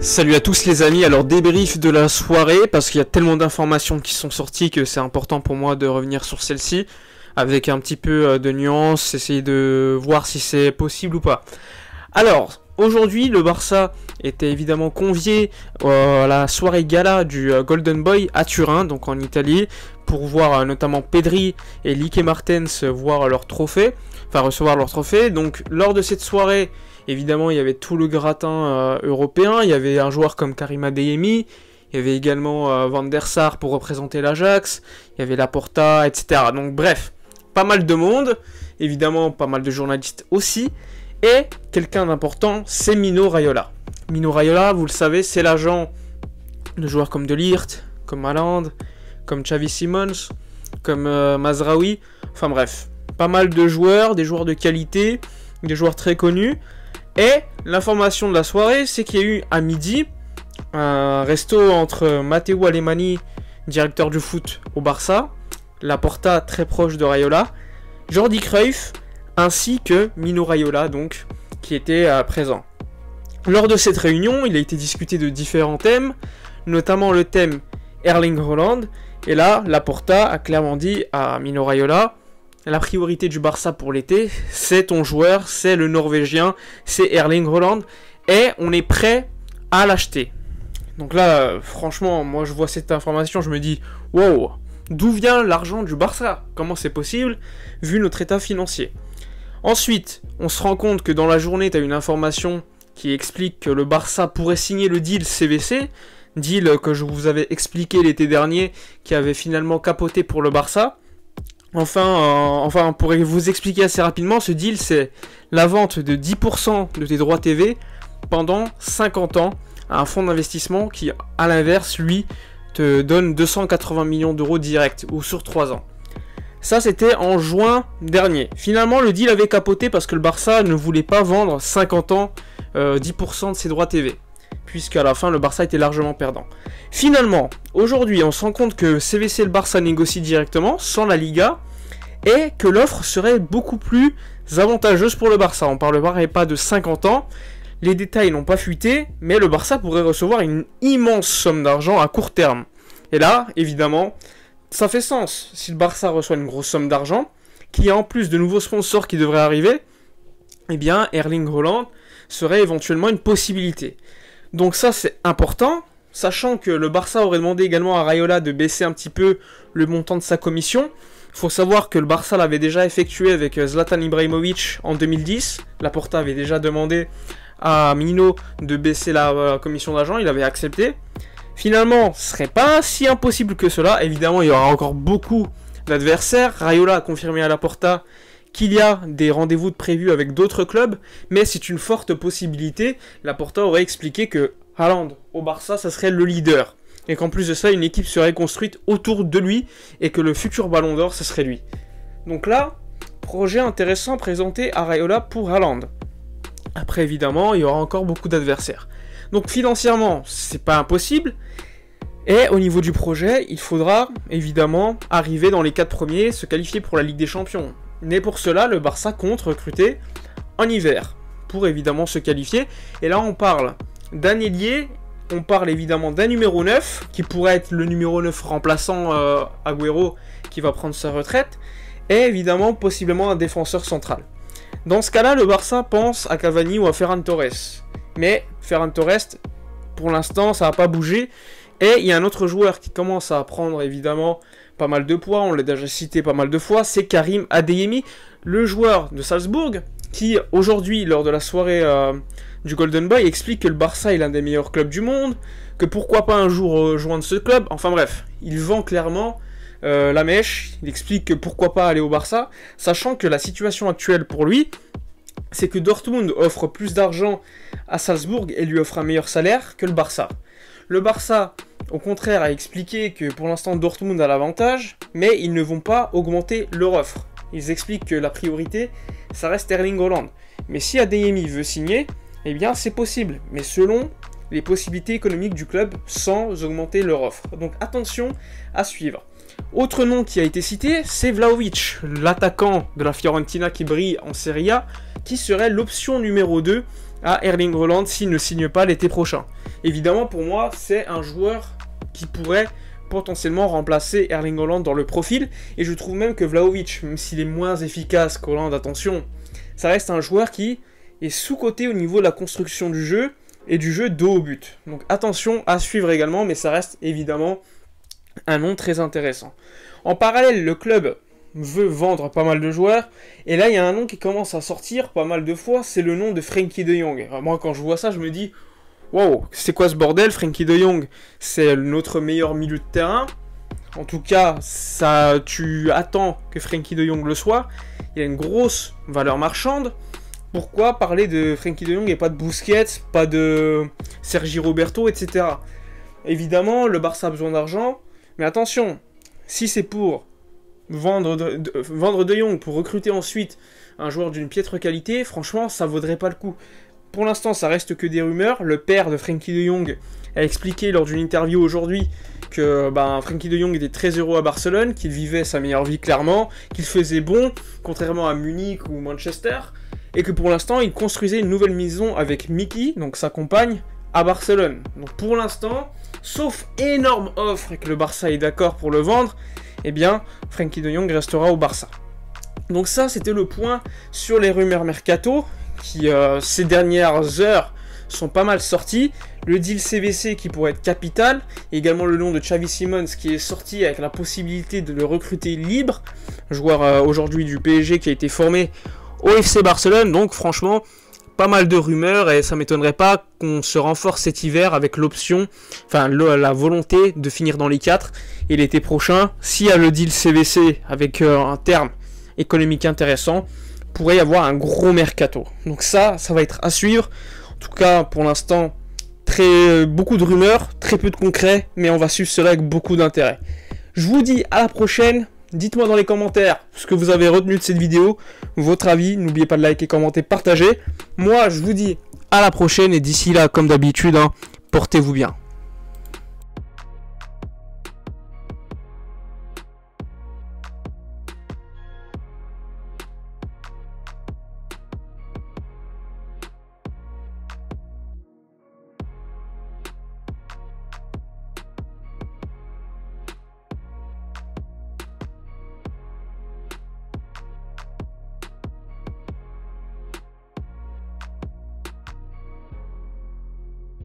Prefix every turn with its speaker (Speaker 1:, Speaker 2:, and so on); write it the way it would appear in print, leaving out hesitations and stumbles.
Speaker 1: Salut à tous les amis, alors débrief de la soirée parce qu'il y a tellement d'informations qui sont sorties que c'est important pour moi de revenir sur celle-ci avec un petit peu de nuance, essayer de voir si c'est possible ou pas. Alors, aujourd'hui le Barça était évidemment convié à la soirée gala du Golden Boy à Turin, donc en Italie, pour voir notamment Pedri et Lique Martens voir leur trophée, recevoir leur trophée. Donc lors de cette soirée, évidemment, il y avait tout le gratin européen. Il y avait un joueur comme Karim Adeyemi. Il y avait également Van der Sar pour représenter l'Ajax. Il y avait Laporta, etc. Donc bref, pas mal de monde. Évidemment, pas mal de journalistes aussi. Et quelqu'un d'important, c'est Mino Raiola. Mino Raiola, vous le savez, c'est l'agent de joueurs comme De Ligt, comme Haaland, comme Xavi Simons, comme Mazraoui. Enfin bref, pas mal de joueurs, des joueurs de qualité, des joueurs très connus. Et l'information de la soirée, c'est qu'il y a eu à midi un resto entre Matteo Alemany, directeur du foot au Barça, Laporta très proche de Raiola, Jordi Cruyff, ainsi que Mino Raiola, donc, qui était présent. Lors de cette réunion, il a été discuté de différents thèmes, notamment le thème Erling Haaland, et là, Laporta a clairement dit à Mino Raiola: la priorité du Barça pour l'été, c'est ton joueur, c'est le Norvégien, c'est Erling Haaland, et on est prêt à l'acheter. Donc là, franchement, moi je vois cette information, je me dis, wow, d'où vient l'argent du Barça? Comment c'est possible, vu notre état financier? Ensuite, on se rend compte que dans la journée, tu as une information qui explique que le Barça pourrait signer le deal CVC, deal que je vous avais expliqué l'été dernier, qui avait finalement capoté pour le Barça. Enfin, pour vous expliquer assez rapidement, ce deal, c'est la vente de 10% de tes droits TV pendant 50 ans à un fonds d'investissement qui, à l'inverse, lui, te donne 280 millions d'euros directs ou sur 3 ans. Ça, c'était en juin dernier. Finalement, le deal avait capoté parce que le Barça ne voulait pas vendre 50 ans 10% de ses droits TV, puisqu'à la fin, le Barça était largement perdant. Finalement, aujourd'hui, on se rend compte que CVC et le Barça négocient directement, sans la Liga, et que l'offre serait beaucoup plus avantageuse pour le Barça. On ne parlerait pas de 50 ans, les détails n'ont pas fuité, mais le Barça pourrait recevoir une immense somme d'argent à court terme. Et là, évidemment, ça fait sens. Si le Barça reçoit une grosse somme d'argent, qu'il y a en plus de nouveaux sponsors qui devraient arriver, eh bien, Erling Haaland serait éventuellement une possibilité. Donc ça, c'est important, sachant que le Barça aurait demandé également à Raiola de baisser un petit peu le montant de sa commission. Il faut savoir que le Barça l'avait déjà effectué avec Zlatan Ibrahimovic en 2010. Laporta avait déjà demandé à Mino de baisser la commission d'agent, il avait accepté. Finalement, ce serait pas si impossible que cela. Évidemment, il y aura encore beaucoup d'adversaires. Raiola a confirmé à Laporta qu'il y a des rendez-vous prévus avec d'autres clubs, mais c'est une forte possibilité. Laporta aurait expliqué que Haaland au Barça, ça serait le leader, et qu'en plus de ça, une équipe serait construite autour de lui, et que le futur Ballon d'Or, ce serait lui. Donc là, projet intéressant présenté à Raiola pour Haaland. Après, évidemment, il y aura encore beaucoup d'adversaires. Donc financièrement, c'est pas impossible, et au niveau du projet, il faudra évidemment arriver dans les 4 premiers, se qualifier pour la Ligue des Champions. Mais pour cela, le Barça compte recruter en hiver, pour évidemment se qualifier. Et là, on parle d'un ailier, on parle évidemment d'un numéro 9, qui pourrait être le numéro 9 remplaçant Agüero, qui va prendre sa retraite, et évidemment, possiblement un défenseur central. Dans ce cas-là, le Barça pense à Cavani ou à Ferran Torres. Mais Ferran Torres, pour l'instant, ça n'a pas bougé. Et il y a un autre joueur qui commence à prendre évidemment pas mal de poids, on l'a déjà cité pas mal de fois, c'est Karim Adeyemi, le joueur de Salzbourg, qui aujourd'hui, lors de la soirée du Golden Boy, explique que le Barça est l'un des meilleurs clubs du monde, que pourquoi pas un jour rejoindre ce club. Enfin bref, il vend clairement la mèche, il explique que pourquoi pas aller au Barça, sachant que la situation actuelle pour lui, c'est que Dortmund offre plus d'argent à Salzbourg et lui offre un meilleur salaire que le Barça. Le Barça, au contraire, a expliqué que pour l'instant Dortmund a l'avantage, mais ils ne vont pas augmenter leur offre. Ils expliquent que la priorité, ça reste Erling Haaland. Mais si Adeyemi veut signer, eh bien c'est possible, mais selon les possibilités économiques du club, sans augmenter leur offre. Donc attention à suivre. Autre nom qui a été cité, c'est Vlahovic, l'attaquant de la Fiorentina qui brille en Serie A, qui serait l'option numéro 2 à Erling Haaland s'il ne signe pas l'été prochain. Évidemment, pour moi, c'est un joueur qui pourrait potentiellement remplacer Erling Haaland dans le profil, et je trouve même que Vlahovic, même s'il est moins efficace qu'Haaland, attention, ça reste un joueur qui est sous-coté au niveau de la construction du jeu et du jeu dos au but. Donc attention à suivre également, mais ça reste évidemment un nom très intéressant. En parallèle, le club veut vendre pas mal de joueurs, et là il y a un nom qui commence à sortir pas mal de fois, c'est le nom de Frenkie de Jong. Moi quand je vois ça, je me dis wow, c'est quoi ce bordel? Frenkie de Jong, c'est notre meilleur milieu de terrain. En tout cas, ça, tu attends que Frenkie de Jong le soit. Il a une grosse valeur marchande. Pourquoi parler de Frenkie de Jong et pas de Busquets, pas de Sergi Roberto, etc. Évidemment, le Barça a besoin d'argent, mais attention, si c'est pour vendre de Jong pour recruter ensuite un joueur d'une piètre qualité, franchement, ça vaudrait pas le coup. Pour l'instant, ça reste que des rumeurs. Le père de Frenkie de Jong a expliqué lors d'une interview aujourd'hui que Frenkie de Jong était très heureux à Barcelone, qu'il vivait sa meilleure vie clairement, qu'il faisait bon, contrairement à Munich ou Manchester, et que pour l'instant, il construisait une nouvelle maison avec Miki, donc sa compagne, à Barcelone. Donc pour l'instant, sauf énorme offre et que le Barça est d'accord pour le vendre, eh bien, Frenkie de Jong restera au Barça. Donc ça, c'était le point sur les rumeurs mercato, qui ces dernières heures sont pas mal sorties. Le deal CVC qui pourrait être capital, et également le nom de Xavi Simons qui est sorti avec la possibilité de le recruter libre, joueur aujourd'hui du PSG qui a été formé au FC Barcelone. Donc franchement, pas mal de rumeurs, et ça m'étonnerait pas qu'on se renforce cet hiver avec l'option, la volonté de finir dans les 4, et l'été prochain, s'il y a le deal CVC avec un terme économique intéressant, pourrait y avoir un gros mercato. Donc ça va être à suivre. En tout cas, pour l'instant, beaucoup de rumeurs, très peu de concret, mais on va suivre cela avec beaucoup d'intérêt. Je vous dis à la prochaine. Dites-moi dans les commentaires ce que vous avez retenu de cette vidéo, votre avis. N'oubliez pas de liker, commenter, partager. Moi, je vous dis à la prochaine, et d'ici là, comme d'habitude, portez-vous bien.